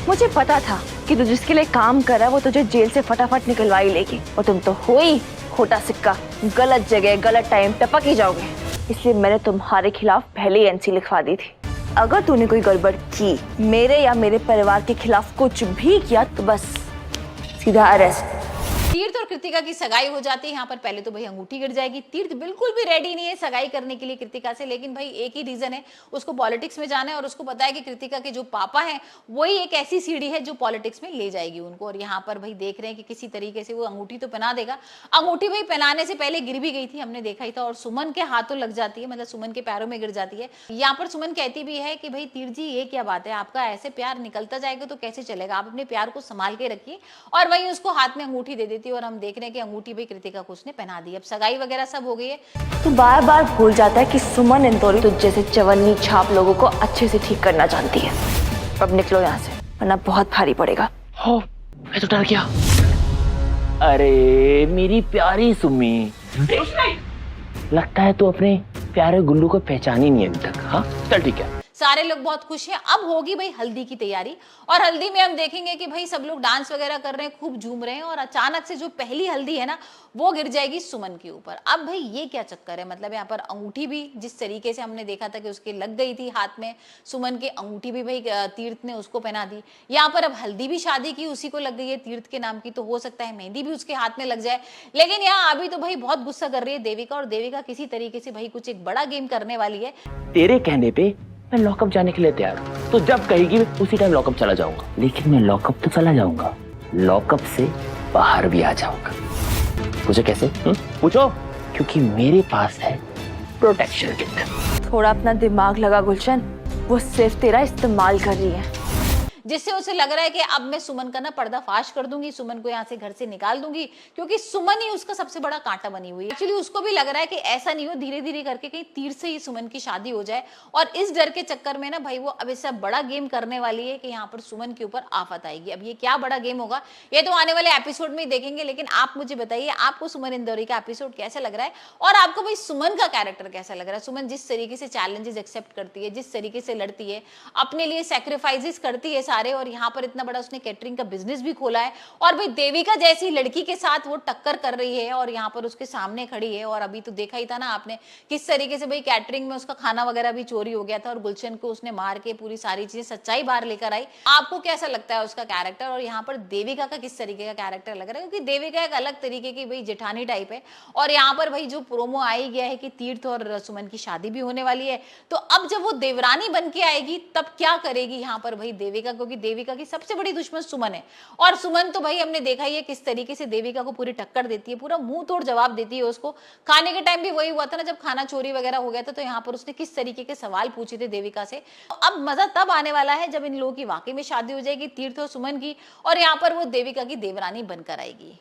मुझे पता था कि तू जिसके लिए काम कर रहा है वो तुझे जेल से फटाफट निकलवा ही लेगी, और तुम तो हो ही खोटा सिक्का, गलत जगह गलत टाइम टपक ही जाओगे। इसलिए मैंने तुम्हारे खिलाफ पहले ही एनसी लिखवा दी थी। अगर तूने कोई गड़बड़ की, मेरे या मेरे परिवार के खिलाफ कुछ भी किया, तो बस सीधा अरेस्ट। तीर्थ और कृतिका की सगाई हो जाती है। यहाँ पर पहले तो भाई अंगूठी गिर जाएगी। तीर्थ बिल्कुल भी रेडी नहीं है सगाई करने के लिए कृतिका से, लेकिन भाई एक ही रीजन है, उसको पॉलिटिक्स में जाना है और उसको पता है कि कृतिका के जो पापा हैं वही एक ऐसी सीढ़ी है जो पॉलिटिक्स में ले जाएगी उनको। और यहाँ पर भाई देख रहे हैं कि किसी तरीके से वो अंगूठी तो पहना देगा। अंगूठी भाई पहनाने से पहले गिर भी गई थी, हमने देखा ही था, और सुमन के हाथों लग जाती है, मतलब सुमन के पैरों में गिर जाती है। यहाँ पर सुमन कहती भी है कि भाई तीर्थ जी ये क्या बात है, आपका ऐसे प्यार निकलता जाएगा तो कैसे चलेगा, आप अपने प्यार को संभाल के रखिए। और वहीं उसको हाथ में अंगूठी दे देती है और हम देख रहे हैं कि अंगूठी भी कृतिका को उसने पहना दी। अब सगाई वगैरह सब हो गई है। तू बार बार भूल जाता है कि सुमन इंदौरी तुझ जैसे चवन्नी छाप लोगों को अच्छे से ठीक करना जानती है। अब निकलो यहाँ से, वरना बहुत भारी पड़ेगा। हो, मैं तो डर गया। अरे मेरी प्यारी सुम्मी, लगता है तू अपने प्यारे गुल्लू को पहचान ही नहीं अभी तक। हाँ चल ठीक है। सारे लोग बहुत खुश हैं। अब होगी भाई हल्दी की तैयारी, और हल्दी में हम देखेंगे कि भाई सब लोग डांस वगैरह कर रहे हैं, खूब झूम रहे हैं, और अचानक से जो पहली हल्दी है ना वो गिर जाएगी सुमन के ऊपर। अब भाई ये क्या चक्कर है, मतलब यहाँ पर अंगूठी भी जिस तरीके से हमने देखा था कि उसके लग गई थी हाथ में सुमन के, अंगूठी भी भाई तीर्थ ने उसको पहना दी। यहाँ पर अब हल्दी भी शादी की उसी को लग गई है तीर्थ के नाम की, तो हो सकता है मेहंदी भी उसके हाथ में लग जाए। लेकिन यहाँ अभी तो भाई बहुत गुस्सा कर रही है देविका, और देविका किसी तरीके से भाई कुछ एक बड़ा गेम करने वाली है। तेरे कहने पे मैं लॉकअप जाने के लिए तैयार हूँ, तो जब कहेगी उसी टाइम लॉकअप चला जाऊंगा। लेकिन मैं लॉकअप तो चला जाऊंगा, लॉकअप से बाहर भी आ जाऊंगा। पूछो कैसे? पूछो। क्योंकि मेरे पास है प्रोटेक्शन किट। थोड़ा अपना दिमाग लगा गुलशन, वो सिर्फ तेरा इस्तेमाल कर रही है, जिससे उसे लग रहा है कि अब मैं सुमन का ना पर्दाफाश कर दूंगी, सुमन को यहाँ से घर से निकाल दूंगी, क्योंकि सुमन ही उसका सबसे बड़ा कांटा बनी हुई है। एक्चुअली उसको भी लग रहा है कि ऐसा नहीं हो, धीरे धीरे करके कहीं तीर से ही सुमन की शादी हो जाए, और इस डर के चक्कर में ना भाई वो अब ऐसा बड़ा गेम करने वाली है कि यहाँ पर सुमन के ऊपर आफत आएगी। अब ये क्या बड़ा गेम होगा ये तो आने वाले एपिसोड में ही देखेंगे। लेकिन आप मुझे बताइए, आपको सुमन इंदौरी का एपिसोड कैसा लग रहा है, और आपको भाई सुमन का कैरेक्टर कैसा लग रहा है। सुमन जिस तरीके से चैलेंजेस एक्सेप्ट करती है, जिस तरीके से लड़ती है, अपने लिए सैक्रिफाइसेस करती है सारे, और यहाँ पर इतना बड़ा उसने कैटरिंग का बिजनेस भी खोला है, और भाई देविका जैसी लड़की के साथ वो टक्कर कर रही है और यहाँ पर उसके सामने खड़ी है। और अभी तो देखा ही था ना आपने किस तरीके से भाई कैटरिंग में उसका खाना वगैरह भी चोरी हो गया था, और गुलशन को उसने मार के पूरी सारी चीजें सच्चाई बाहर लेकर आई। आपको कैसा लगता है उसका कैरेक्टर, और यहाँ पर देविका का किस तरीके का कैरेक्टर लग रहा है, क्योंकि देविका एक अलग तरीके की भाई जेठानी टाइप है, और यहाँ पर भाई जो प्रोमो आई गया है कि तीर्थ और सुमन की शादी भी होने वाली है, तो अब जब वो देवरानी बन के आएगी तब क्या करेगी यहाँ पर भाई देविका, क्योंकि देविका की सबसे बड़ी दुश्मन सुमन है। और सुमन तो भाई हमने देखा ही है किस तरीके से देविका को पूरी टक्कर देती है, पूरा मुंह तोड़ जवाब देती है उसको। खाने के टाइम भी वही हुआ था ना, जब खाना चोरी वगैरह हो गया था, तो यहाँ पर उसने किस तरीके के सवाल पूछे थे देविका से। अब मजा तब आने वाला है जब इन लोगों की वाकई में शादी हो जाएगी तीर्थ और सुमन की, और यहाँ पर वो देविका की देवरानी बनकर आएगी।